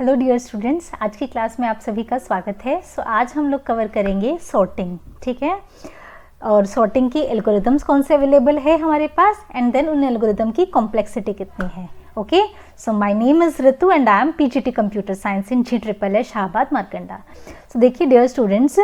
Hello dear students, आज की class में आप सभी का स्वागत है। आज हम लोग कवर करेंगे सॉर्टिंग, ठीक है। और सॉर्टिंग की एल्गोरिदम्स कौन से अवेलेबल है हमारे पास, एंड देन उन एल्गोरिदम की कॉम्प्लेक्सिटी कितनी है। Okay, so my name is Ritu and I am PGT computer science in GSSS Shahabad Markanda. सो देखिए डियर स्टूडेंट्स,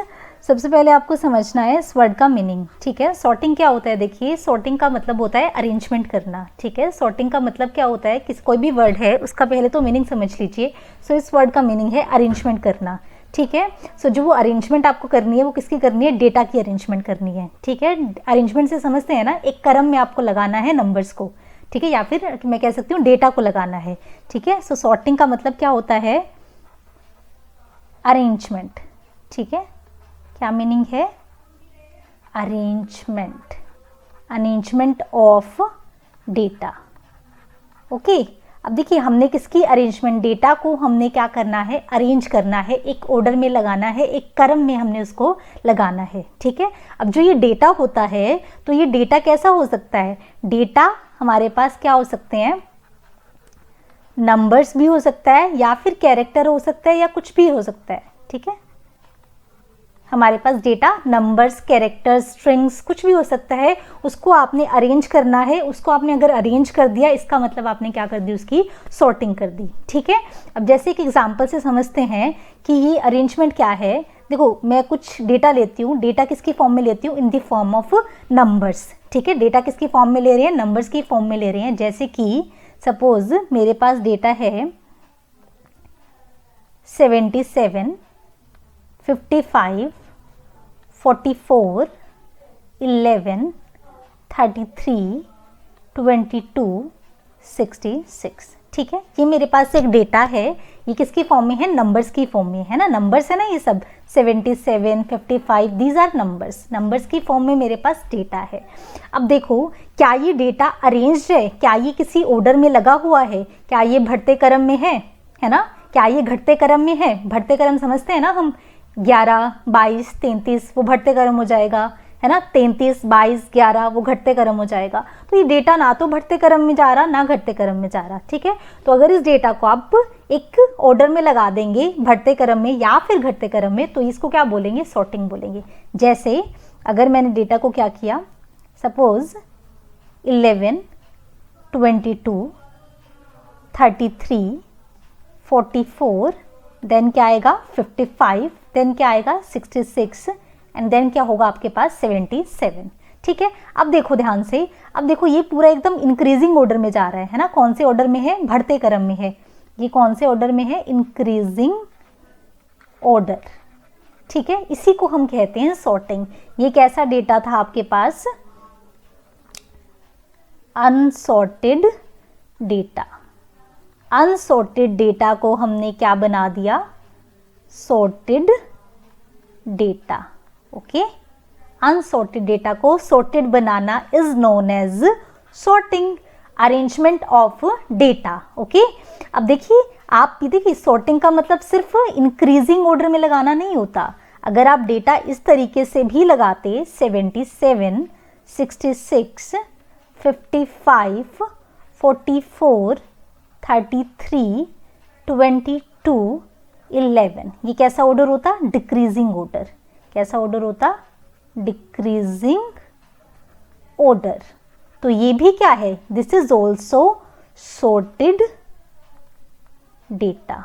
सबसे पहले आपको समझना है इस वर्ड का मीनिंग, ठीक है। सॉर्टिंग क्या होता है, देखिए सॉर्टिंग का मतलब होता है अरेंजमेंट करना, ठीक है। सॉर्टिंग का मतलब क्या होता है, किस कोई भी वर्ड है उसका पहले तो मीनिंग समझ लीजिए। सो इस वर्ड का मीनिंग है अरेंजमेंट करना, ठीक है। सो जो वो अरेंजमेंट आपको करनी है वो किसकी करनी है, डेटा की अरेंजमेंट करनी है, ठीक है। अरेंजमेंट से समझते हैं ना, एक क्रम में आपको लगाना है नंबर्स को, ठीक है, या फिर मैं कह सकती हूँ डेटा को लगाना है, ठीक है। सो सॉर्टिंग का मतलब क्या होता है, अरेंजमेंट, ठीक है। क्या मीनिंग है, arrangement, arrangement of data. Okay, अब देखिए हमने किसकी अरेंजमेंट, डेटा को हमने क्या करना है, अरेंज करना है, एक ऑर्डर में लगाना है, एक क्रम में हमने उसको लगाना है, ठीक है। अब जो ये डेटा होता है, तो ये डेटा कैसा हो सकता है, डेटा हमारे पास क्या हो सकते हैं, नंबर्स भी हो सकता है, या फिर कैरेक्टर हो सकता है, या कुछ भी हो सकता है, ठीक है। हमारे पास डेटा नंबर्स, कैरेक्टर्स, स्ट्रिंग्स कुछ भी हो सकता है, उसको आपने अरेंज करना है। उसको आपने अगर अरेंज कर दिया, इसका मतलब आपने क्या कर दी, उसकी सॉर्टिंग कर दी, ठीक है। अब जैसे एक एग्जांपल से समझते हैं कि ये अरेंजमेंट क्या है। देखो मैं कुछ डेटा लेती हूँ, डेटा किसकी फॉर्म में लेती हूँ, in the form of numbers, ठीक है। डेटा किसकी फॉर्म में ले रहे हैं, नंबर्स की फॉर्म में ले रहे हैं। जैसे कि सपोज मेरे पास डेटा है 77, 55, 44, 11, 33, 22, 66, ठीक है। ये मेरे पास एक डेटा है, ये किसकी फॉर्म में है, नंबर्स की फॉर्म में है ना, नंबर्स है ना ये सब, 77, 55 दीज आर नंबर्स, नंबर्स की फॉर्म में मेरे पास डेटा है। अब देखो क्या ये डेटा अरेंज्ड है, क्या ये किसी ऑर्डर में लगा हुआ है, क्या ये बढ़ते क्रम में है ना, क्या ये घटते क्रम में है। बढ़ते क्रम समझते हैं ना हम, 11, 22, 33 वो बढ़ते क्रम हो जाएगा, है ना। 33, 22, 11 वो घटते क्रम हो जाएगा। तो ये डेटा ना तो बढ़ते क्रम में जा रहा, ना घटते क्रम में जा रहा, ठीक है। तो अगर इस डेटा को आप एक ऑर्डर में लगा देंगे, बढ़ते क्रम में या फिर घटते क्रम में, तो इसको क्या बोलेंगे, सॉर्टिंग बोलेंगे। जैसे अगर मैंने डेटा को क्या किया, सपोज 11, 22, 33, 44, देन क्या आएगा 55, देन क्या आएगा 66, एंड देन क्या होगा आपके पास 77, ठीक है। अब देखो ध्यान से, अब देखो ये पूरा एकदम इंक्रीजिंग ऑर्डर में जा रहा है ना। कौन से ऑर्डर में है, बढ़ते क्रम में है। ये कौन से ऑर्डर में है, इंक्रीजिंग ऑर्डर, ठीक है। इसी को हम कहते हैं सॉर्टिंग। ये कैसा डेटा था आपके पास, अनसॉर्टेड डेटा। अनसॉर्टेड डेटा को हमने क्या बना दिया, sorted data. Okay, unsorted data को सॉर्टेड बनाना is known as sorting, arrangement of data. Okay, अब देखिए आप देखिए सॉर्टिंग का मतलब सिर्फ इंक्रीजिंग ऑर्डर में लगाना नहीं होता। अगर आप डेटा इस तरीके से भी लगाते, 77, 66, 55, 44, 33, 22, 11, ये कैसा ऑर्डर होता, डिक्रीजिंग ऑर्डर। कैसा ऑर्डर होता, डिक्रीजिंग ऑर्डर। तो ये भी क्या है, this is also sorted data.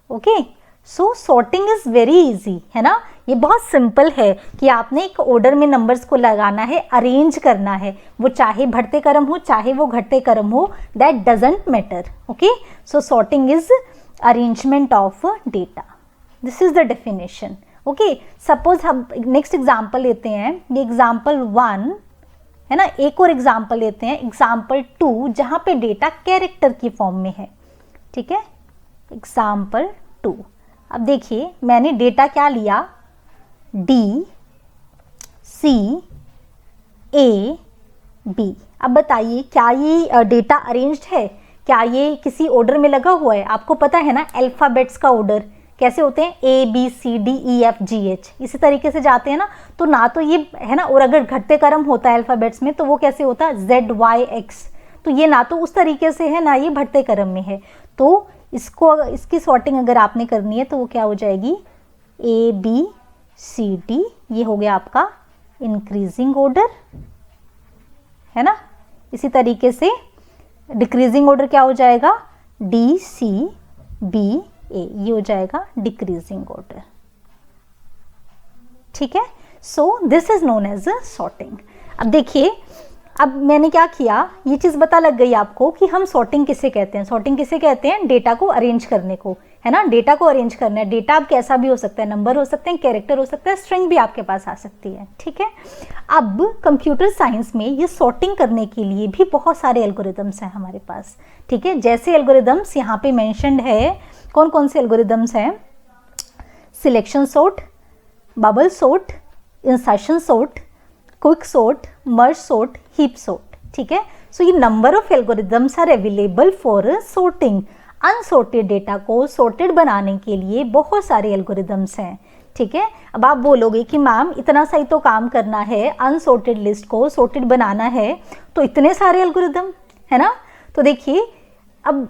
Okay, so sorting is very easy, है ना। ये बहुत सिंपल है कि आपने एक ऑर्डर में नंबर्स को लगाना है, अरेंज करना है, वो चाहे बढ़ते क्रम हो चाहे वो घटते क्रम हो, that doesn't matter. Okay, so sorting is arrangement of data, this is the definition. Okay, suppose हम नेक्स्ट एग्जाम्पल लेते हैं, ये एग्जाम्पल 1 है ना। एक और एग्जाम्पल लेते हैं, एग्जाम्पल 2, जहां पे डेटा कैरेक्टर की फॉर्म में है, ठीक है। एग्जाम्पल 2, अब देखिए मैंने डेटा क्या लिया, D, C, A, B। अब बताइए क्या ये डेटा अरेंज्ड है, क्या ये किसी ऑर्डर में लगा हुआ है। आपको पता है ना अल्फाबेट्स का ऑर्डर कैसे होते हैं, ABCDEFGH, इसी तरीके से जाते हैं ना। तो ना तो ये है ना, और अगर घटते क्रम होता है अल्फाबेट्स में तो वो कैसे होता है ZYX, तो ये ना तो उस तरीके से है ना ये बढ़ते क्रम में है। तो इसकी सॉर्टिंग अगर आपने करनी है तो वो क्या हो जाएगी, ए बी सी डी, ये हो गया आपका इंक्रीजिंग ऑर्डर, है ना। इसी तरीके से डिक्रीजिंग ऑर्डर क्या हो जाएगा, डी सी बी ए, ये हो जाएगा डिक्रीजिंग ऑर्डर, ठीक है। So this is known as sorting. अब देखिए, अब मैंने क्या किया, ये चीज़ पता लग गई आपको कि हम सॉर्टिंग किसे कहते हैं। सॉर्टिंग किसे कहते हैं, डेटा को अरेंज करने को, है ना। डेटा को अरेंज करना है। डेटा अब कैसा भी हो सकता है, नंबर हो सकते हैं, कैरेक्टर हो सकता है, स्ट्रिंग भी आपके पास आ सकती है, ठीक है। अब कंप्यूटर साइंस में ये सॉर्टिंग करने के लिए भी बहुत सारे एल्गोरिदम्स हैं हमारे पास, ठीक है। जैसे एल्गोरिदम्स यहाँ पे मेंशन्ड है, कौन कौन से एल्गोरिदम्स हैं, selection sort, bubble sort, insertion sort, quick sort, merge sort, heap sort, ठीक है। सो ये number of algorithms are available for sorting. Unsorted data को सॉर्टेड बनाने के लिए बहुत सारे एल्गोरिदम्स हैं, ठीक है। अब आप बोलोगे कि मैम इतना सही तो काम करना है, अनसॉर्टेड लिस्ट को सॉर्टेड बनाना है, तो इतने सारे एल्गोरिदम, है ना। तो देखिए, अब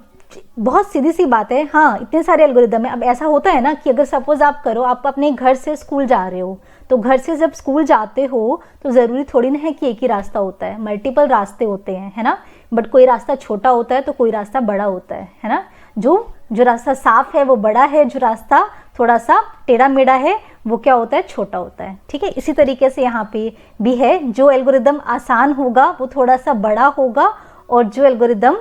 बहुत सीधी सी बात है, हाँ इतने सारे एल्गोरिदम है। अब ऐसा होता है ना कि अगर सपोज आप करो, आप अपने घर से स्कूल जा रहे हो, तो घर से जब स्कूल जाते हो तो ज़रूरी थोड़ी ना है कि एक ही रास्ता होता है, मल्टीपल रास्ते होते हैं, है ना। बट कोई रास्ता छोटा होता है तो कोई रास्ता बड़ा होता है ना। जो रास्ता साफ है वो बड़ा है, जो रास्ता थोड़ा सा टेढ़ा मेढ़ा है वो क्या होता है, छोटा होता है, ठीक है। इसी तरीके से यहाँ पे भी है, जो एल्गोरिदम आसान होगा वो थोड़ा सा बड़ा होगा, और जो एल्गोरिदम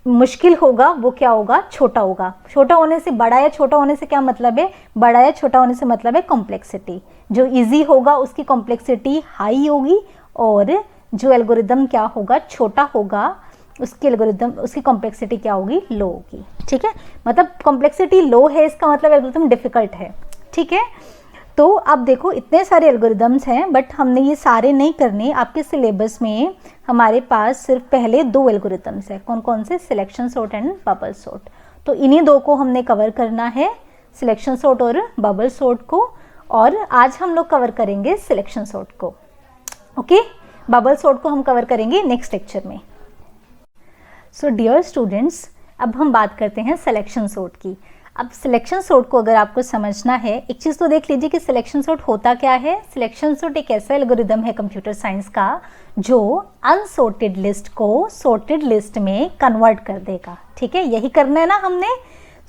मुश्किल होगा वो क्या होगा, छोटा होगा। छोटा होने से, बड़ा या छोटा होने से क्या मतलब है, बड़ा या छोटा होने से मतलब है कॉम्प्लेक्सिटी। जो इजी होगा उसकी कॉम्प्लेक्सिटी हाई होगी, और जो एल्गोरिदम क्या होगा, छोटा होगा, उसकी एल्गोरिदम, उसकी कॉम्प्लेक्सिटी क्या होगी, लो होगी, ठीक है। मतलब कॉम्प्लेक्सिटी लो है, इसका मतलब एल्गोरिदम डिफिकल्ट है, ठीक है। तो अब देखो, इतने सारे एल्गोरिदम्स हैं, बट हमने ये सारे नहीं करने। आपके सिलेबस में हमारे पास सिर्फ पहले 2 एल्गोरिदम्स हैं। कौन कौन से, selection sort and bubble sort. तो इन्हीं 2 को हमने कवर करना है, सिलेक्शन सॉर्ट और बबल सॉर्ट को। और आज हम लोग कवर करेंगे सिलेक्शन सॉर्ट को, ओके। बबल सॉर्ट को हम कवर करेंगे नेक्स्ट लेक्चर में। सो डियर स्टूडेंट्स, अब हम बात करते हैं सिलेक्शन सॉर्ट की। अब सिलेक्शन सॉर्ट को अगर आपको समझना है, एक चीज़ तो देख लीजिए कि सिलेक्शन सॉर्ट होता क्या है। सिलेक्शन सॉर्ट एक ऐसा एल्गोरिदम है कंप्यूटर साइंस का जो अनसॉर्टेड लिस्ट को सॉर्टेड लिस्ट में कन्वर्ट कर देगा, ठीक है। यही करना है ना हमने।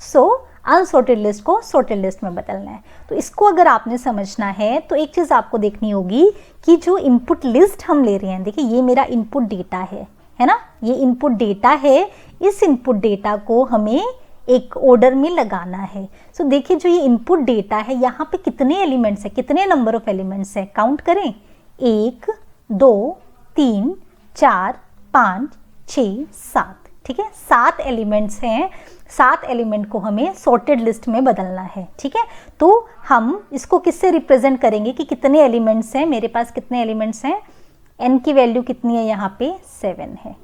सो अनसॉर्टेड लिस्ट को सॉर्टेड लिस्ट में बदलना है। तो इसको अगर आपने समझना है तो एक चीज़ आपको देखनी होगी कि जो इनपुट लिस्ट हम ले रहे हैं, देखिए ये मेरा इनपुट डेटा है ना, ये इनपुट डेटा है। इस इनपुट डेटा को हमें एक ऑर्डर में लगाना है। सो देखिए, जो ये इनपुट डेटा है, यहाँ पे कितने एलिमेंट्स हैं, कितने नंबर ऑफ एलिमेंट्स हैं, काउंट करें। 1 2 3 4 5 6 7, ठीक है। 7 एलिमेंट्स हैं। 7 एलिमेंट को हमें सॉर्टेड लिस्ट में बदलना है, ठीक है। तो हम इसको किससे रिप्रेजेंट करेंगे कि कितने एलिमेंट्स हैं, मेरे पास कितने एलिमेंट्स हैं। n की वैल्यू कितनी है, यहाँ पे 7 है,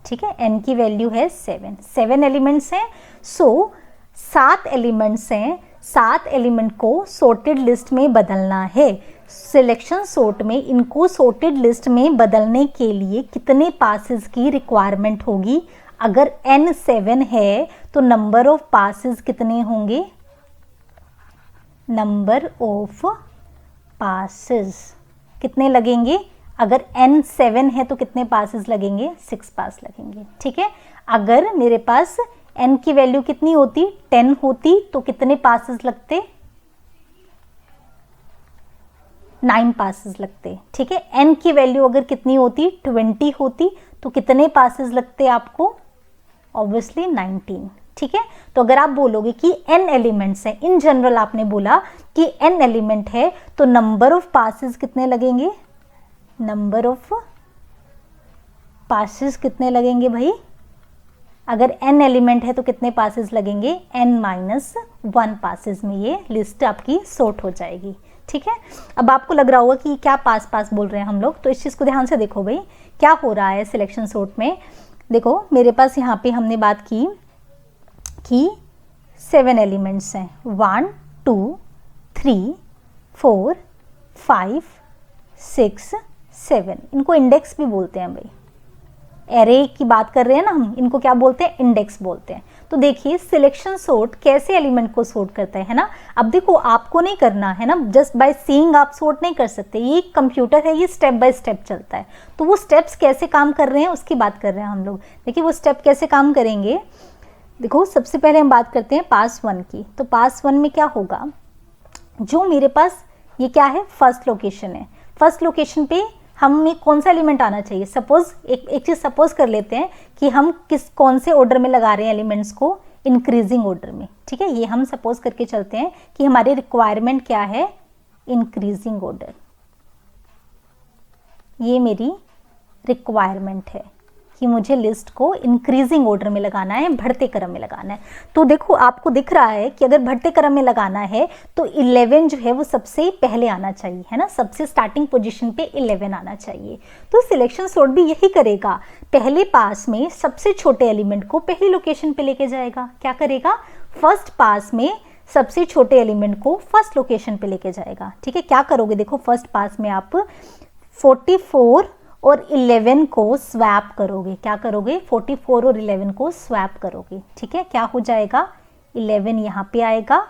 ठीक है। n की वैल्यू है 7 एलिमेंट्स हैं। सो 7 एलिमेंट्स हैं, 7 एलिमेंट को सॉर्टेड लिस्ट में बदलना है। सिलेक्शन सॉर्ट में इनको सॉर्टेड लिस्ट में बदलने के लिए कितने पासेस की रिक्वायरमेंट होगी। अगर n 7 है तो नंबर ऑफ पासेस कितने होंगे, नंबर ऑफ पासेस कितने लगेंगे। अगर n 7 है तो कितने पासेस लगेंगे, 6 पास लगेंगे, ठीक है। अगर मेरे पास n की वैल्यू कितनी होती, 10 होती, तो कितने पासेस लगते, 9 पासेस लगते, ठीक है। n की वैल्यू अगर कितनी होती, 20 होती, तो कितने पासेस लगते आपको, ऑब्वियसली 19, ठीक है। तो अगर आप बोलोगे कि n एलिमेंट्स हैं, इन जनरल आपने बोला कि n एलिमेंट है, तो नंबर ऑफ पासेस कितने लगेंगे, नंबर ऑफ पासेस कितने लगेंगे भाई। अगर n एलिमेंट है तो कितने पासेस लगेंगे, n-1 पासेस में ये लिस्ट आपकी सॉर्ट हो जाएगी, ठीक है। अब आपको लग रहा होगा कि क्या पास पास बोल रहे हैं हम लोग, तो इस चीज़ को ध्यान से देखो भाई, क्या हो रहा है सिलेक्शन सॉर्ट में। देखो मेरे पास यहाँ पे हमने बात की कि 7 एलिमेंट्स हैं, 1 2 3 4 5 6 7, इनको इंडेक्स भी बोलते हैं भाई। एरे की बात कर रहे हैं ना हम, इनको क्या बोलते हैं, इंडेक्स बोलते हैं। तो देखिए सिलेक्शन सॉर्ट कैसे एलिमेंट को सॉर्ट करता है ना। अब देखो आपको नहीं करना है ना, जस्ट बाय सीइंग आप सॉर्ट नहीं कर सकते, ये कंप्यूटर है, ये स्टेप बाय स्टेप चलता है। तो वो स्टेप्स कैसे काम कर रहे हैं उसकी बात कर रहे हैं हम लोग। देखिए वो स्टेप कैसे काम करेंगे, देखो सबसे पहले हम बात करते हैं पास 1 की। तो पास 1 में क्या होगा, जो मेरे पास ये क्या है, फर्स्ट लोकेशन है, फर्स्ट लोकेशन पे हमें कौन सा एलिमेंट आना चाहिए। सपोज एक चीज सपोज कर लेते हैं कि हम कौन से ऑर्डर में लगा रहे हैं एलिमेंट्स को, इंक्रीजिंग ऑर्डर में, ठीक है। ये हम सपोज करके चलते हैं कि हमारी रिक्वायरमेंट क्या है, इंक्रीजिंग ऑर्डर, ये मेरी रिक्वायरमेंट है कि मुझे लिस्ट को इंक्रीजिंग ऑर्डर में लगाना है, बढ़ते क्रम में लगाना है। तो देखो आपको दिख रहा है कि अगर बढ़ते क्रम में लगाना है तो 11 जो है वो सबसे पहले आना चाहिए, है ना, सबसे स्टार्टिंग पोजीशन पे 11 आना चाहिए। तो सिलेक्शन सॉर्ट भी यही करेगा, पहले पास में सबसे छोटे एलिमेंट को पहली लोकेशन पे लेके जाएगा। क्या करेगा, फर्स्ट पास में सबसे छोटे एलिमेंट को फर्स्ट लोकेशन पे लेके जाएगा, ठीक है। क्या करोगे, देखो फर्स्ट पास में आप 44 और 11 को स्वैप करोगे। क्या करोगे, 44 और 11 को स्वैप करोगे, ठीक है। क्या हो जाएगा, 11 यहाँ पे आएगा,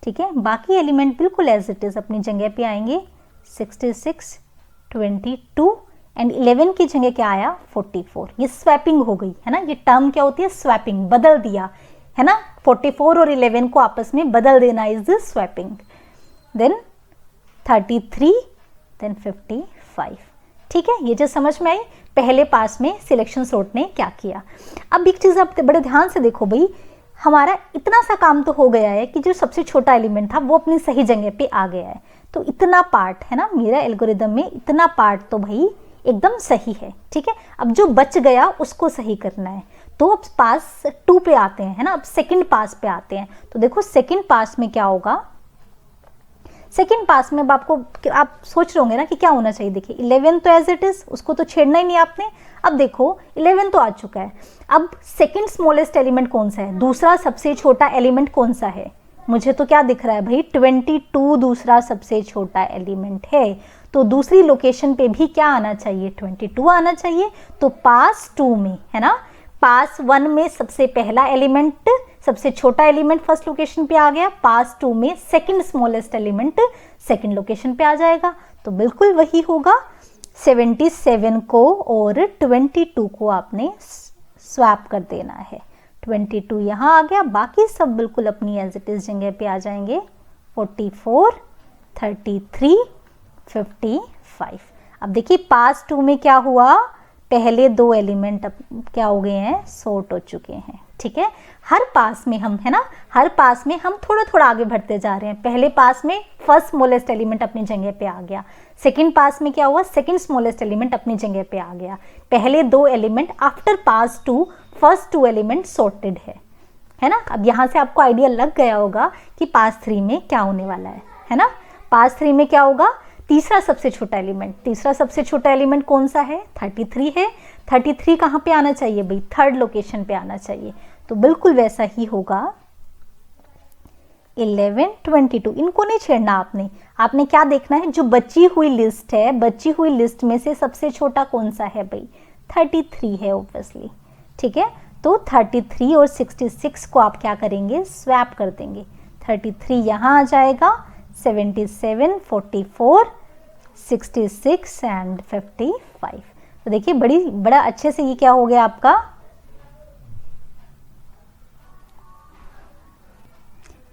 ठीक है। बाकी एलिमेंट बिल्कुल एज इट इज अपनी जगह पे आएंगे, 66, 22 एंड 11 की जगह क्या आया, 44। ये स्वैपिंग हो गई है ना, ये टर्म क्या होती है, स्वैपिंग, बदल दिया है ना, 44 और 11 को आपस में बदल देना is the swapping. Then 33, then 55, ठीक है। ये जो समझ में आई, पहले पास में सिलेक्शन सॉर्ट ने क्या किया। अब एक चीज आप बड़े ध्यान से देखो भाई, हमारा इतना सा काम तो हो गया है कि जो सबसे छोटा एलिमेंट था वो अपनी सही जगह पे आ गया है। तो इतना पार्ट है ना, मेरा एल्गोरिदम में इतना पार्ट तो भाई एकदम सही है, ठीक है। अब जो बच गया उसको सही करना है। तो अब पास 2 पे आते हैं, है ना, अब सेकंड पास पे आते हैं। तो देखो सेकंड पास में क्या होगा, सेकंड पास में अब आपको, आप सोच रहे होंगे ना कि क्या होना चाहिए। देखिए 11 तो एज इट इज, उसको तो छेड़ना ही नहीं आपने। अब देखो 11 तो आ चुका है, अब सेकंड स्मॉलेस्ट एलिमेंट कौन सा है, दूसरा सबसे छोटा एलिमेंट कौन सा है, मुझे तो क्या दिख रहा है भाई, 22 दूसरा सबसे छोटा एलिमेंट है। तो दूसरी लोकेशन पे भी क्या आना चाहिए, 22 आना चाहिए। तो पास 2 में, है ना, पास 1 में सबसे पहला एलिमेंट, सबसे छोटा एलिमेंट फर्स्ट लोकेशन पे आ गया, पास 2 में second smallest element second location पे आ जाएगा। तो बिल्कुल वही होगा, 77 को और 22 को आपने स्वैप कर देना है। 22 यहाँ आ गया, बाकी सब बिल्कुल अपनी एज इट इज जगह पे आ जाएंगे, 44, 33, 55। अब देखिए पास 2 में क्या हुआ, पहले 2 एलिमेंट अब क्या हो गए हैं, सॉर्ट हो चुके हैं, ठीक है। हर पास में हम, है ना, हर पास में हम थोड़ा थोड़ा आगे बढ़ते जा रहे हैं। पहले पास में फर्स्ट स्मॉलेस्ट एलिमेंट अपनी जगह पे आ गया, सेकंड पास में क्या हुआ, सेकंड स्मॉलेस्ट एलिमेंट अपनी जगह पे आ गया। पहले 2 एलिमेंट आफ्टर पास 2, फर्स्ट 2 एलिमेंट सॉर्टेड है ना। अब यहाँ से आपको आइडिया लग गया होगा कि पास 3 में क्या होने वाला है ना। पास 3 में क्या होगा, तीसरा सबसे छोटा एलिमेंट, तीसरा सबसे छोटा एलिमेंट कौन सा है, 33 है। 33 कहाँ पे आना चाहिए भाई, थर्ड लोकेशन पे आना चाहिए। तो बिल्कुल वैसा ही होगा, 11, 22, इनको नहीं छेड़ना आपने। आपने क्या देखना है, जो बची हुई लिस्ट है, बची हुई लिस्ट में से सबसे छोटा कौन सा है भाई, 33 है ऑब्वियसली, ठीक है। तो 33 और 66 को आप क्या करेंगे, स्वैप कर देंगे। 33 यहाँ आ जाएगा, 77, 44, 66 एंड 55। तो देखिए बड़ा अच्छे से ये क्या हो गया आपका।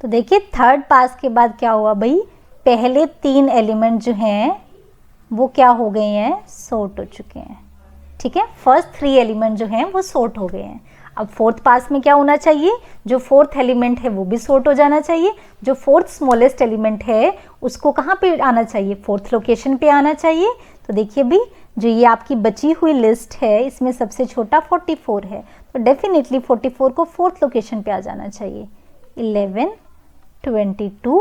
तो देखिए थर्ड पास के बाद क्या हुआ भाई, पहले 3 एलिमेंट जो हैं वो क्या हो गए हैं, सॉर्ट हो चुके हैं, ठीक है। फर्स्ट 3 एलिमेंट जो हैं वो सॉर्ट हो गए हैं। अब फोर्थ पास में क्या होना चाहिए, जो फोर्थ एलिमेंट है वो भी सॉर्ट हो जाना चाहिए। जो फोर्थ स्मॉलेस्ट एलिमेंट है उसको कहाँ पे आना चाहिए, फोर्थ लोकेशन पे आना चाहिए। तो देखिए भी जो ये आपकी बची हुई लिस्ट है इसमें सबसे छोटा 44 है, तो डेफिनेटली 44 को फोर्थ लोकेशन पे आ जाना चाहिए। 11, 22,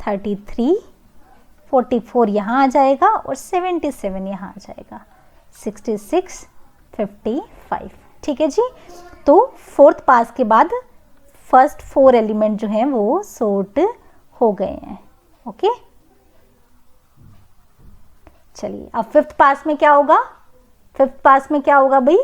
33, 44 यहाँ आ जाएगा और 77 यहाँ आ जाएगा, 66, 55, ठीक है जी। तो फोर्थ पास के बाद फर्स्ट 4 एलिमेंट जो हैं वो सॉर्ट हो गए हैं, ओके। चलिए अब फिफ्थ पास में क्या होगा, फिफ्थ पास में क्या होगा भाई,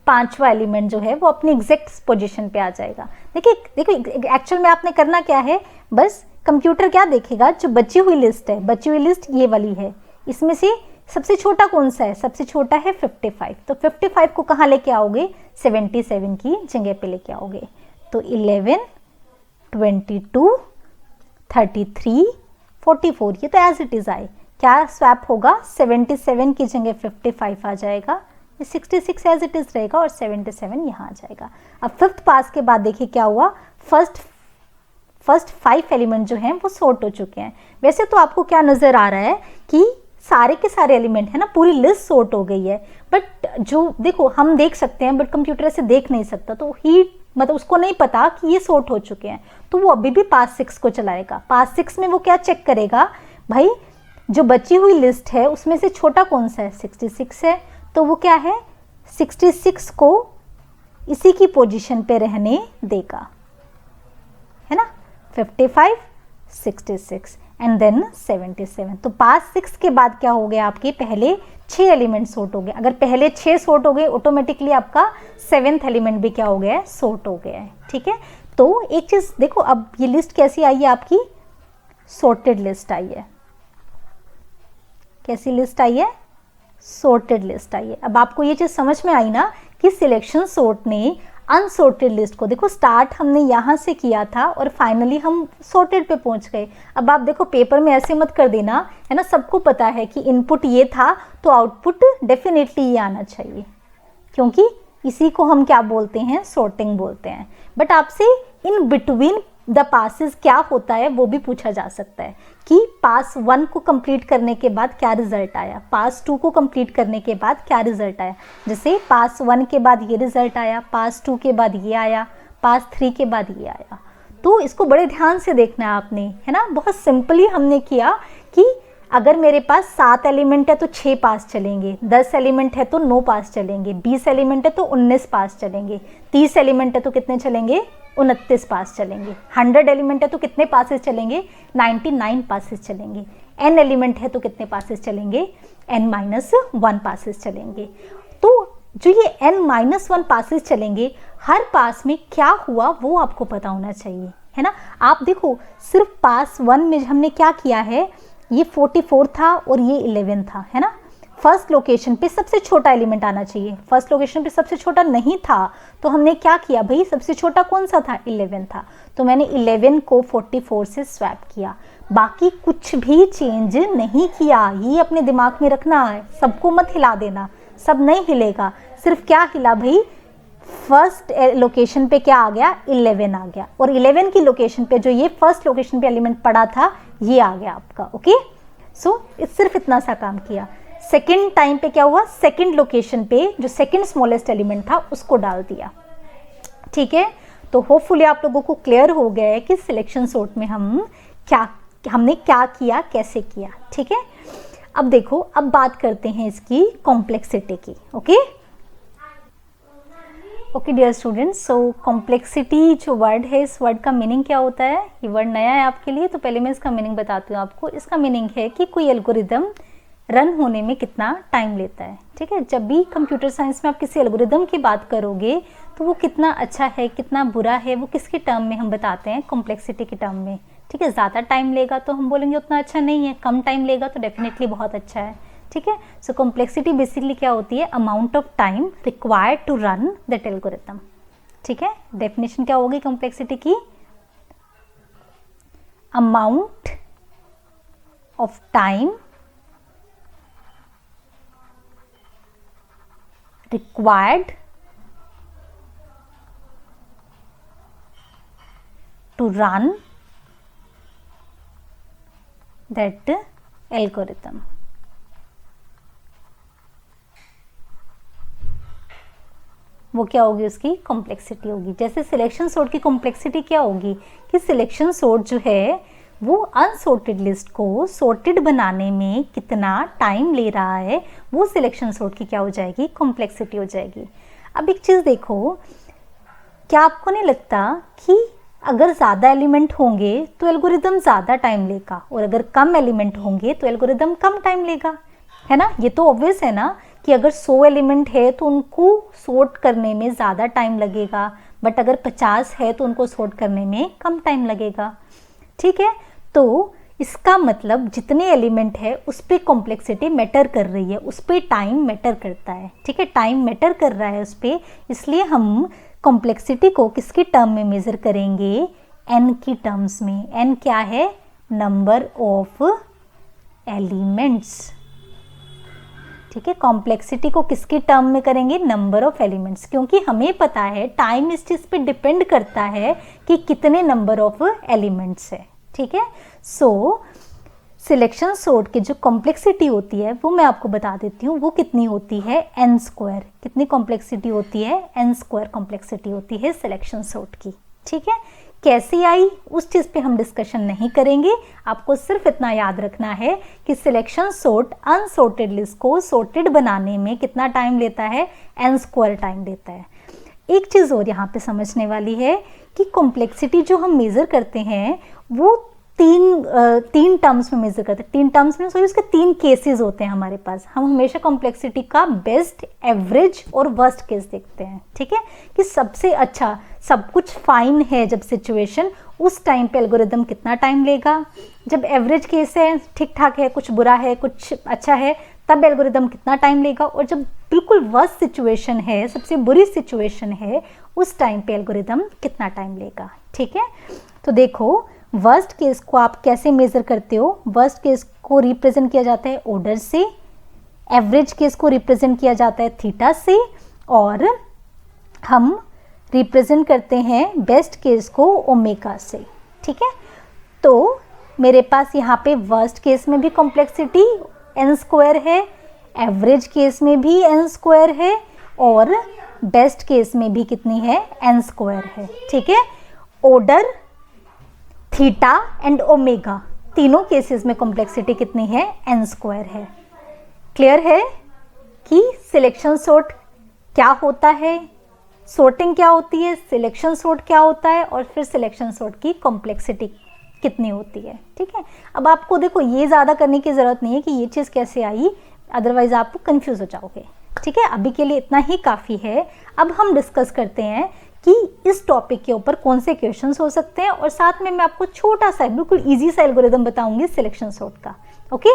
पांचवा एलिमेंट जो है वो अपनी एग्जैक्ट पोजीशन पे आ जाएगा। देखिए एक्चुअल में आपने करना क्या है, बस कंप्यूटर क्या देखेगा, जो बची हुई लिस्ट है, बची हुई लिस्ट ये वाली है, इसमें से सबसे छोटा कौन सा है, सबसे छोटा है 55, तो 55 को कहाँ लेके आओगे, 77 की जगह पे लेके आओगे। तो 11, 22, 33, 44, ये तो एज इट इज आए, क्या स्वैप होगा, 77 की जगह 55 आ जाएगा, 66 एज इट इज रहेगा और 77 यहाँ आ जाएगा। अब फिफ्थ पास के बाद देखिए क्या हुआ, फर्स्ट 5 एलिमेंट जो हैं वो सॉर्ट हो चुके हैं। वैसे तो आपको क्या नजर आ रहा है कि सारे के सारे एलिमेंट है ना, पूरी लिस्ट सॉर्ट हो गई है, बट जो देखो हम देख सकते हैं बट कंप्यूटर ऐसे देख नहीं सकता, तो ही मतलब उसको नहीं पता कि ये सॉर्ट हो चुके हैं, तो वो अभी भी पास 6 को चलाएगा। पास 6 में वो क्या चेक करेगा, भाई जो बची हुई लिस्ट है उसमें से छोटा कौन सा है, 66 है, तो वो क्या है 66 को इसी की पोजीशन पे रहने देगा, है ना, 55, 66 एंड देन 77। तो पास 6 के बाद क्या हो गया, आपके पहले 6 एलिमेंट सॉर्ट हो गए। अगर पहले 6 सॉर्ट हो गए, ऑटोमेटिकली आपका 7th एलिमेंट भी क्या हो गया है, सॉर्ट हो गया है। ठीक है, तो एक चीज देखो, अब ये लिस्ट कैसी आई है आपकी, सॉर्टेड लिस्ट आई है। कैसी लिस्ट आई है, सॉर्टेड लिस्ट आई है। अब आपको ये चीज समझ में आई ना कि सिलेक्शन सॉर्ट ने अनसॉर्टेड लिस्ट को, देखो स्टार्ट हमने यहाँ से किया था और फाइनली हम सॉर्टेड पे पहुंच गए। अब आप देखो पेपर में ऐसे मत कर देना, है ना, सबको पता है कि इनपुट ये था तो आउटपुट डेफिनेटली ये आना चाहिए, क्योंकि इसी को हम क्या बोलते हैं, सॉर्टिंग बोलते हैं। बट आपसे इन बिटवीन द पासेस क्या होता है वो भी पूछा जा सकता है कि पास 1 को कंप्लीट करने के बाद क्या रिजल्ट आया, पास 2 को कंप्लीट करने के बाद क्या रिजल्ट आया। जैसे पास 1 के बाद ये रिजल्ट आया, पास 2 के बाद ये आया, पास 3 के बाद ये आया। तो इसको बड़े ध्यान से देखना है आपने, है ना। बहुत सिंपली हमने किया कि अगर मेरे पास 7 एलिमेंट है तो 6 पास चलेंगे, 10 एलिमेंट है तो 9 पास चलेंगे, 20 एलिमेंट है तो 19 पास चलेंगे, 30 एलिमेंट है तो कितने चलेंगे, 29 पास चलेंगे, 100 एलिमेंट है तो कितने पासेस चलेंगे, 99 पासेस चलेंगे, n एलिमेंट है तो कितने पासेस चलेंगे, n-1 पासेस चलेंगे। तो जो ये n-1 पासेस चलेंगे, हर पास में क्या हुआ वो आपको पता होना चाहिए, है ना। आप देखो सिर्फ पास 1 में हमने क्या किया है, ये 44 था और ये 11 था, है ना। फर्स्ट लोकेशन पे सबसे छोटा एलिमेंट आना चाहिए, फर्स्ट लोकेशन पे सबसे छोटा नहीं था, तो हमने क्या किया भाई, सबसे छोटा कौन सा था, 11 था, तो मैंने 11 को 44 से स्वैप किया। बाकी कुछ भी चेंज नहीं किया, ये अपने दिमाग में रखना है, सबको मत हिला देना, सब नहीं हिलेगा, सिर्फ क्या हिला भाई, फर्स्ट लोकेशन पे क्या आ गया, 11 आ गया, और 11 की लोकेशन पे जो ये फर्स्ट लोकेशन पे एलिमेंट पड़ा था ये आ गया आपका। ओके, सो सिर्फ इतना सा काम किया। सेकेंड टाइम पे क्या हुआ, सेकेंड लोकेशन पे जो सेकेंड स्मॉलेस्ट एलिमेंट था उसको डाल दिया। ठीक है, तो होपफुली आप लोगों को क्लियर हो गया है कि सिलेक्शन सॉर्ट में हमने क्या किया, कैसे किया। ठीक है, अब देखो, अब बात करते हैं इसकी कॉम्प्लेक्सिटी की। ओके डियर स्टूडेंट्स, सो कॉम्प्लेक्सिटी जो वर्ड है, इस वर्ड का मीनिंग क्या होता है, ये वर्ड नया है आपके लिए, तो पहले मैं इसका मीनिंग बताती हूँ आपको। इसका मीनिंग है कि कोई एल्गोरिदम रन होने में कितना टाइम लेता है। ठीक है, जब भी कंप्यूटर साइंस में आप किसी एल्गोरिदम की बात करोगे तो वो कितना अच्छा है, कितना बुरा है, वो किसके टर्म में हम बताते हैं, कॉम्प्लेक्सिटी के टर्म में। ठीक है, ज़्यादा टाइम लेगा तो हम बोलेंगे उतना अच्छा नहीं है, कम टाइम लेगा तो डेफिनेटली बहुत अच्छा है। ठीक है, सो कॉम्प्लेक्सिटी बेसिकली क्या होती है, amount of time required to run that algorithm. ठीक है, डेफिनेशन क्या होगी कॉम्प्लेक्सिटी की, amount of time required to run that algorithm। वो क्या होगी, उसकी कॉम्प्लेक्सिटी होगी। जैसे सिलेक्शन सॉर्ट की कॉम्प्लेक्सिटी क्या होगी कि सिलेक्शन सॉर्ट जो है वो अनसॉर्टेड लिस्ट को सॉर्टेड बनाने में कितना टाइम ले रहा है, वो सिलेक्शन सॉर्ट की क्या हो जाएगी, कॉम्प्लेक्सिटी हो जाएगी। अब एक चीज़ देखो, क्या आपको नहीं लगता कि अगर ज़्यादा एलिमेंट होंगे तो एल्गोरिदम ज़्यादा टाइम लेगा, और अगर कम एलिमेंट होंगे तो एल्गोरिदम कम टाइम लेगा, है ना। ये तो ऑब्वियस है ना कि अगर 100 एलिमेंट है तो उनको सॉर्ट करने में ज़्यादा टाइम लगेगा, बट अगर 50 है तो उनको सॉर्ट करने में कम टाइम लगेगा। ठीक है, तो इसका मतलब जितने एलिमेंट है उस पर कॉम्प्लेक्सिटी मैटर कर रही है, उस पर टाइम मैटर करता है। ठीक है, टाइम मैटर कर रहा है उस पर, इसलिए हम कॉम्प्लेक्सिटी को किसकी टर्म में मेज़र करेंगे, एन की टर्म्स में। एन क्या है, नंबर ऑफ एलिमेंट्स। ठीक है, कॉम्प्लेक्सिटी को किसकी टर्म में करेंगे, नंबर ऑफ एलिमेंट्स, क्योंकि हमें पता है टाइम इस चीज़ पे डिपेंड करता है कि कितने नंबर ऑफ एलिमेंट्स है। ठीक है, सो सिलेक्शन सॉर्ट की जो कॉम्प्लेक्सिटी होती है वो मैं आपको बता देती हूँ, वो कितनी होती है, एन स्क्वायर। कितनी कॉम्प्लेक्सिटी होती है, एन स्क्वायर कॉम्प्लेक्सिटी होती है सिलेक्शन सॉर्ट की। ठीक है, कैसी आई उस चीज़ पे हम डिस्कशन नहीं करेंगे, आपको सिर्फ इतना याद रखना है कि सिलेक्शन सॉर्ट अनसॉर्टेड लिस्ट को सॉर्टेड बनाने में कितना टाइम लेता है, एन स्क्वायर टाइम लेता है। एक चीज़ और यहाँ पे समझने वाली है कि कॉम्प्लेक्सिटी जो हम मेज़र करते हैं वो तीन टर्म्स में मेज़र करते हैं। तीन टर्म्स में, सॉरी, उसके 3 केसेस होते हैं हमारे पास। हम हमेशा कॉम्प्लेक्सिटी का बेस्ट, एवरेज और वर्स्ट केस देखते हैं। ठीक है, कि सबसे अच्छा, सब कुछ फाइन है जब सिचुएशन, उस टाइम पे एल्गोरिदम कितना टाइम लेगा। जब एवरेज केस है, ठीक ठाक है, कुछ बुरा है, कुछ अच्छा है, तब एल्गोरिदम कितना टाइम लेगा। और जब बिल्कुल वर्स्ट सिचुएशन है, सबसे बुरी सिचुएशन है, उस टाइम पे एल्गोरिदम कितना टाइम लेगा। ठीक है, तो देखो वर्स्ट केस को आप कैसे मेज़र करते हो। वर्स्ट केस को रिप्रेजेंट किया जाता है ऑर्डर से, एवरेज केस को रिप्रेजेंट किया जाता है थीटा से, और हम रिप्रेजेंट करते हैं बेस्ट केस को ओमेगा से। ठीक है, तो मेरे पास यहाँ पे वर्स्ट केस में भी कॉम्प्लेक्सिटी एन स्क्वायर है, एवरेज केस में भी एन स्क्वायर है, और बेस्ट केस में भी कितनी है, एन स्क्वायर है। ठीक है, ऑर्डर, थीटा एंड ओमेगा, तीनों केसेस में कॉम्प्लेक्सिटी कितनी है, एन स्क्वायर है। क्लियर है कि सिलेक्शन सॉर्ट क्या होता है, सॉर्टिंग क्या होती है, सिलेक्शन सॉर्ट क्या होता है, और फिर सिलेक्शन सॉर्ट की कॉम्प्लेक्सिटी कितनी होती है। ठीक है, अब आपको देखो ये ज़्यादा करने की ज़रूरत नहीं है कि ये चीज़ कैसे आई, अदरवाइज आप कंफ्यूज हो जाओगे। ठीक है, अभी के लिए इतना ही काफ़ी है। अब हम डिस्कस करते हैं कि इस टॉपिक के ऊपर कौन से क्वेश्चंस हो सकते हैं, और साथ में मैं आपको छोटा सा बिल्कुल इजी सा एल्गोरिदम बताऊंगी सिलेक्शन सॉर्ट का। ओके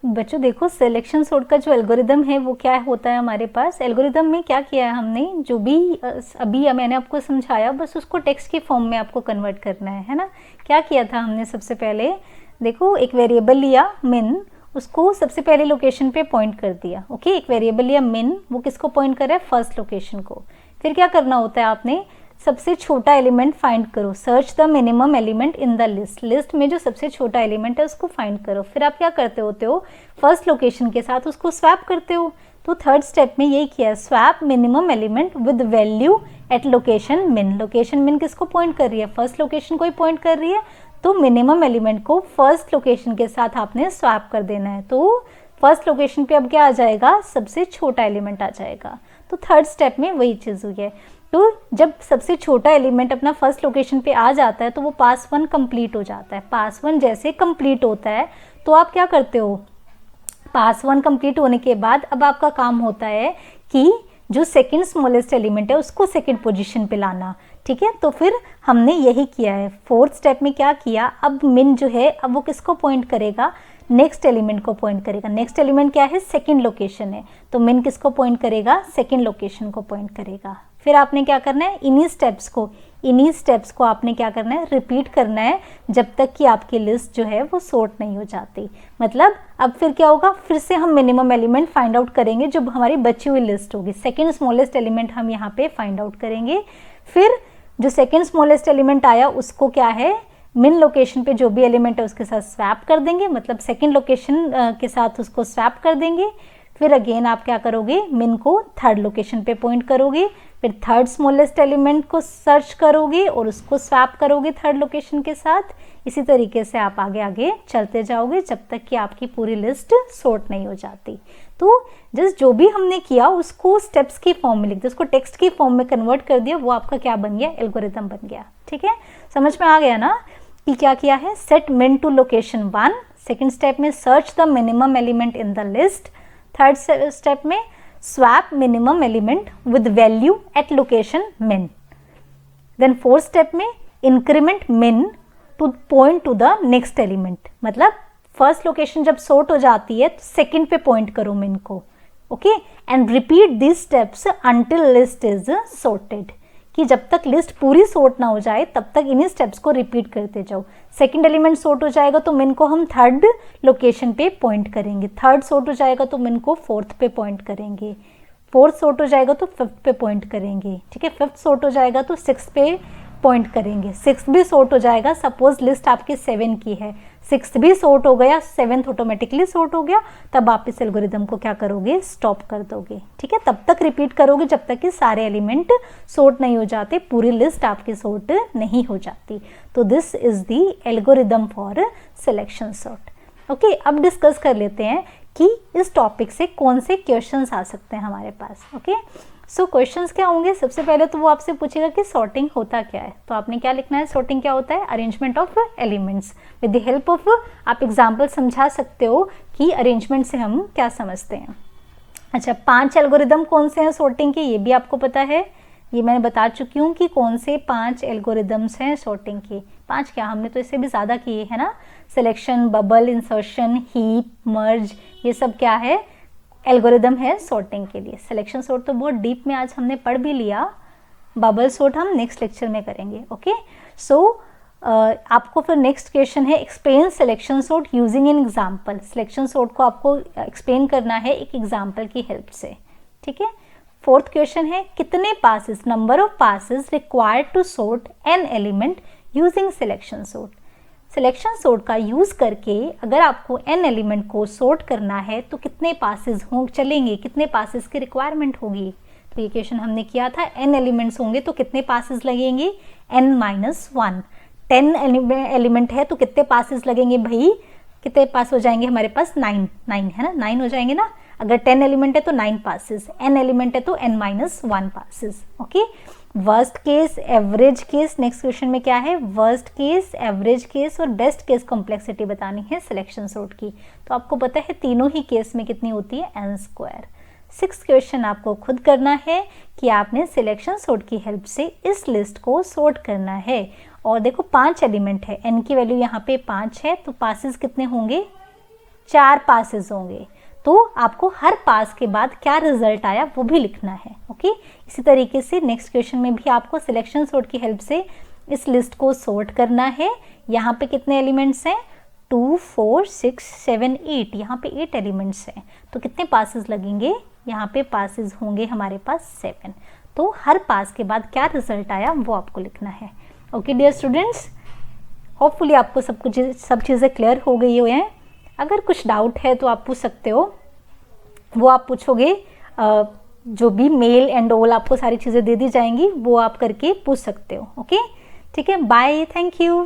बच्चों, देखो सिलेक्शन सॉर्ट का जो एल्गोरिदम है वो क्या होता है हमारे पास। एल्गोरिदम में क्या किया है हमने, जो भी अभी मैंने आपको समझाया, बस उसको टेक्स्ट के फॉर्म में आपको कन्वर्ट करना है ना। क्या किया था हमने, सबसे पहले देखो एक वेरिएबल लिया मिन, उसको सबसे पहले लोकेशन पे पॉइंट कर दिया। ओके, एक वेरिएबल लिया मिन, वो किसको पॉइंट कर रहा है, फर्स्ट लोकेशन को। फिर क्या करना होता है, आपने सबसे छोटा एलिमेंट फाइंड करो, search the minimum element in the list. List में जो सबसे छोटा एलिमेंट है उसको फाइंड करो। फिर आप क्या करते होते हो, फर्स्ट लोकेशन के साथ उसको स्वैप करते हो। तो थर्ड स्टेप में यही किया है, swap minimum element with value at location min. Location min किसको पॉइंट कर रही है, फर्स्ट लोकेशन को ही पॉइंट कर रही है, तो मिनिमम एलिमेंट को फर्स्ट लोकेशन के साथ आपने स्वैप कर देना है। तो फर्स्ट लोकेशन पे अब क्या आ जाएगा, सबसे छोटा एलिमेंट आ जाएगा। तो थर्ड स्टेप में वही चीज़ हुई है। तो जब सबसे छोटा एलिमेंट अपना फर्स्ट लोकेशन पे आ जाता है तो वो पास 1 कंप्लीट हो जाता है। पास 1 जैसे कंप्लीट होता है तो आप क्या करते हो, पास 1 कंप्लीट होने के बाद अब आपका काम होता है कि जो सेकंड स्मॉलेस्ट एलिमेंट है उसको सेकंड पोजीशन पे लाना। ठीक है, तो फिर हमने यही किया है। फोर्थ स्टेप में क्या किया, अब मिन जो है अब वो किसको पॉइंट करेगा, नेक्स्ट एलिमेंट को पॉइंट करेगा। नेक्स्ट एलिमेंट क्या है, सेकंड लोकेशन है, तो मिन किसको पॉइंट करेगा, सेकंड लोकेशन को पॉइंट करेगा। फिर आपने क्या करना है, इन्हीं स्टेप्स को आपने क्या करना है, रिपीट करना है जब तक कि आपकी लिस्ट जो है वो सॉर्ट नहीं हो जाती। मतलब अब फिर क्या होगा, फिर से हम मिनिमम एलिमेंट फाइंड आउट करेंगे जो हमारी बची हुई लिस्ट होगी। सेकंड स्मॉलेस्ट एलिमेंट हम यहाँ पे फाइंड आउट करेंगे। फिर जो सेकंड स्मॉलेस्ट एलिमेंट आया उसको क्या है, मिन लोकेशन पे जो भी एलिमेंट है उसके साथ स्वैप कर देंगे, मतलब सेकंड लोकेशन के साथ उसको स्वैप कर देंगे। फिर अगेन आप क्या करोगे, मिन को थर्ड लोकेशन पे पॉइंट करोगे, फिर थर्ड स्मॉलेस्ट एलिमेंट को सर्च करोगे और उसको स्वैप करोगे थर्ड लोकेशन के साथ। इसी तरीके से आप आगे आगे चलते जाओगे जब तक कि आपकी पूरी लिस्ट सॉर्ट नहीं हो जाती। तो जस्ट जो भी हमने किया उसको स्टेप्स की फॉर्म में लिख दिया, उसको टेक्स्ट की फॉर्म में कन्वर्ट कर दिया, वो आपका क्या बन गया, एल्गोरिथम बन गया। ठीक है, समझ में आ गया ना कि क्या किया है, set min to location 1, second step में search the minimum element in the list, third step में swap minimum element with value at location min, then fourth step में increment min to point to the next element, मतलब first location जब sort हो जाती है तो second पे point करो min को, okay, and repeat this steps until list is sorted, कि जब तक लिस्ट पूरी सॉर्ट ना हो जाए तब तक इन्हीं स्टेप्स को रिपीट करते जाओ। सेकंड एलिमेंट सॉर्ट हो जाएगा तो min को हम थर्ड लोकेशन पे पॉइंट करेंगे, थर्ड सॉर्ट हो जाएगा तो min को फोर्थ पे पॉइंट करेंगे, फोर्थ सॉर्ट हो जाएगा तो फिफ्थ पे पॉइंट करेंगे, ठीक है, फिफ्थ सॉर्ट हो जाएगा तो सिक्स्थ पे पॉइंट करेंगे, सिक्स्थ भी सॉर्ट हो जाएगा, सपोज लिस्ट आपकी 7 की है, सिक्स्थ भी सॉर्ट हो गया, सेवेंथ ऑटोमेटिकली सॉर्ट हो गया, तब आप इस एल्गोरिदम को क्या करोगे, स्टॉप कर दोगे, ठीक है, तब तक रिपीट करोगे जब तक कि सारे एलिमेंट सॉर्ट नहीं हो जाते, पूरी लिस्ट आपकी सॉर्ट नहीं हो जाती। तो this is the algorithm for selection sort. Okay, अब डिस्कस कर लेते हैं कि इस टॉपिक से कौन से क्वेश्चंस आ सकते हैं हमारे पास। ओके, सो क्वेश्चंस क्या होंगे, सबसे पहले तो वो आपसे पूछेगा कि सॉर्टिंग होता क्या है, तो आपने क्या लिखना है, सॉर्टिंग क्या होता है, arrangement of elements with the help of, आप एग्जांपल समझा सकते हो कि अरेंजमेंट से हम क्या समझते हैं। अच्छा, 5 एल्गोरिदम कौन से हैं सॉर्टिंग के, ये भी आपको पता है, ये मैंने बता चुकी हूँ कि कौन से 5 एल्गोरिदम्स हैं सॉर्टिंग के। 5 क्या, हमने तो इससे भी ज़्यादा किए है ना, सिलेक्शन, बबल, इंसर्शन, हीप, मर्ज, ये सब क्या है, एल्गोरिदम है सॉर्टिंग के लिए। सिलेक्शन सॉर्ट तो बहुत डीप में आज हमने पढ़ भी लिया, बबल सॉर्ट हम नेक्स्ट लेक्चर में करेंगे। ओके, सो आपको फिर नेक्स्ट क्वेश्चन है, explain selection sort using an example. Selection sort को आपको एक्सप्लेन करना है एक एग्जाम्पल की हेल्प से, ठीक है। फोर्थ क्वेश्चन है, कितने passes, number of passes required to sort N element using selection sort. Selection sort का यूज करके अगर आपको n एलिमेंट को सॉर्ट करना है तो कितने पासेस चलेंगे, कितने पासेस की रिक्वायरमेंट होगी। तो ये क्वेश्चन हमने किया था, n एलिमेंट्स होंगे तो कितने पासेस लगेंगे, n-1। 10 एलिमेंट है तो कितने पासेस लगेंगे भाई, कितने पास हो जाएंगे हमारे पास, 9 है ना, 9 हो जाएंगे ना। अगर 10 एलिमेंट है तो 9 पासेस, n एलिमेंट है तो n-1 passes. Okay, worst case, average case, next question में क्या है, वर्स्ट केस, एवरेज केस और बेस्ट केस कॉम्प्लेक्सिटी बतानी है सिलेक्शन सॉर्ट की। तो आपको पता है तीनों ही केस में कितनी होती है, n²। 6th क्वेश्चन आपको खुद करना है कि आपने सिलेक्शन सॉर्ट की हेल्प से इस लिस्ट को सॉर्ट करना है। और देखो 5 एलिमेंट है, n की वैल्यू यहाँ पे 5 है, तो पासेस कितने होंगे, 4 पासेस होंगे। तो आपको हर पास के बाद क्या रिजल्ट आया वो भी लिखना है। ओके, इसी तरीके से नेक्स्ट क्वेश्चन में भी आपको सिलेक्शन सॉर्ट की हेल्प से इस लिस्ट को सॉर्ट करना है। यहाँ पे कितने एलिमेंट्स हैं, 2, 4, 6, 7, 8, यहाँ पे 8 एलिमेंट्स हैं, तो कितने पासेस लगेंगे, यहाँ पे पासेस होंगे हमारे पास 7। तो हर पास के बाद क्या रिजल्ट आया वो आपको लिखना है। ओके डियर स्टूडेंट्स, होपफुली आपको सब चीज़ें क्लियर हो गई हो हैं। अगर कुछ डाउट है तो आप पूछ सकते हो, वो आप पूछोगे, जो भी मेल एंड ऑल आपको सारी चीज़ें दे दी जाएंगी वो आप करके पूछ सकते हो। ओके, ठीक है, बाय, थैंक यू।